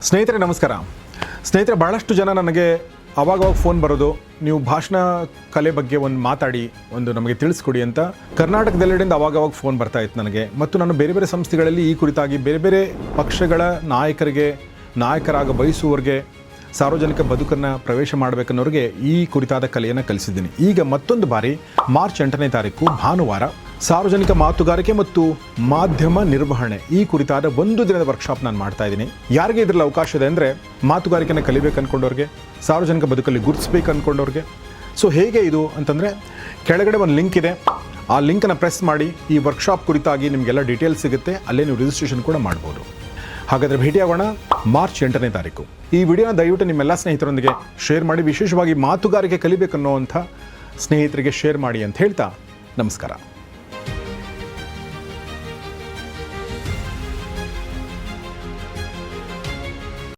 ಸ್ನೇಹಿತರೆ ನಮಸ್ಕಾರ. ಸ್ನೇಹಿತರೆ, ಭಾಳಷ್ಟು ಜನ ನನಗೆ ಅವಾಗವಾಗ ಫೋನ್ ಬರೋದು, ನೀವು ಭಾಷಣ ಕಲೆ ಬಗ್ಗೆ ಒಂದು ಮಾತಾಡಿ, ಒಂದು ನಮಗೆ ತಿಳಿಸ್ಕೊಡಿ ಅಂತ ಕರ್ನಾಟಕದೆಲ್ಲೆಡೆಯಿಂದ ಅವಾಗವಾಗ ಫೋನ್ ಬರ್ತಾ ಇತ್ತು ನನಗೆ. ಮತ್ತು ನಾನು ಬೇರೆ ಬೇರೆ ಸಂಸ್ಥೆಗಳಲ್ಲಿ ಈ ಕುರಿತಾಗಿ ಬೇರೆ ಬೇರೆ ಪಕ್ಷಗಳ ನಾಯಕರಾಗ ಬಯಸುವವರಿಗೆ, ಸಾರ್ವಜನಿಕ ಬದುಕನ್ನು ಪ್ರವೇಶ ಮಾಡಬೇಕನ್ನೋರಿಗೆ ಈ ಕುರಿತಾದ ಕಲೆಯನ್ನು ಕಲಿಸಿದ್ದೀನಿ. ಈಗ ಮತ್ತೊಂದು ಬಾರಿ ಮಾರ್ಚ್ 8ನೇ ತಾರೀಕು ಭಾನುವಾರ ಸಾರ್ವಜನಿಕ ಮಾತುಗಾರಿಕೆ ಮತ್ತು ಮಾಧ್ಯಮ ನಿರ್ವಹಣೆ ಈ ಕುರಿತಾದ ಒಂದು ದಿನದ ವರ್ಕ್ಶಾಪ್ ನಾನು ಮಾಡ್ತಾ ಇದ್ದೀನಿ. ಯಾರಿಗೆ ಇದರಲ್ಲಿ ಅವಕಾಶ ಇದೆ ಅಂದರೆ, ಮಾತುಗಾರಿಕೆನ ಕಲಿಬೇಕು ಅಂದ್ಕೊಂಡವ್ರಿಗೆ, ಸಾರ್ವಜನಿಕ ಬದುಕಲ್ಲಿ ಗುರುತಿಸ್ಬೇಕು ಅಂದ್ಕೊಂಡವ್ರಿಗೆ. ಸೊ ಹೇಗೆ ಇದು ಅಂತಂದರೆ, ಕೆಳಗಡೆ ಒಂದು ಲಿಂಕ್ ಇದೆ, ಆ ಲಿಂಕನ್ನು ಪ್ರೆಸ್ ಮಾಡಿ ಈ ವರ್ಕ್ಶಾಪ್ ಕುರಿತಾಗಿ ನಿಮಗೆಲ್ಲ ಡೀಟೇಲ್ಸ್ ಸಿಗುತ್ತೆ. ಅಲ್ಲೇ ನೀವು ರಿಜಿಸ್ಟ್ರೇಷನ್ ಕೂಡ ಮಾಡ್ಬೋದು. ಹಾಗಾದರೆ ಭೇಟಿಯಾಗೋಣ ಮಾರ್ಚ್ 8ನೇ ತಾರೀಕು. ಈ ವಿಡಿಯೋನ ದಯವಿಟ್ಟು ನಿಮ್ಮೆಲ್ಲ ಸ್ನೇಹಿತರೊಂದಿಗೆ ಶೇರ್ ಮಾಡಿ, ವಿಶೇಷವಾಗಿ ಮಾತುಗಾರಿಕೆ ಕಲಿಬೇಕನ್ನೋವಂಥ ಸ್ನೇಹಿತರಿಗೆ ಶೇರ್ ಮಾಡಿ ಅಂತ ಹೇಳ್ತಾ ನಮಸ್ಕಾರ.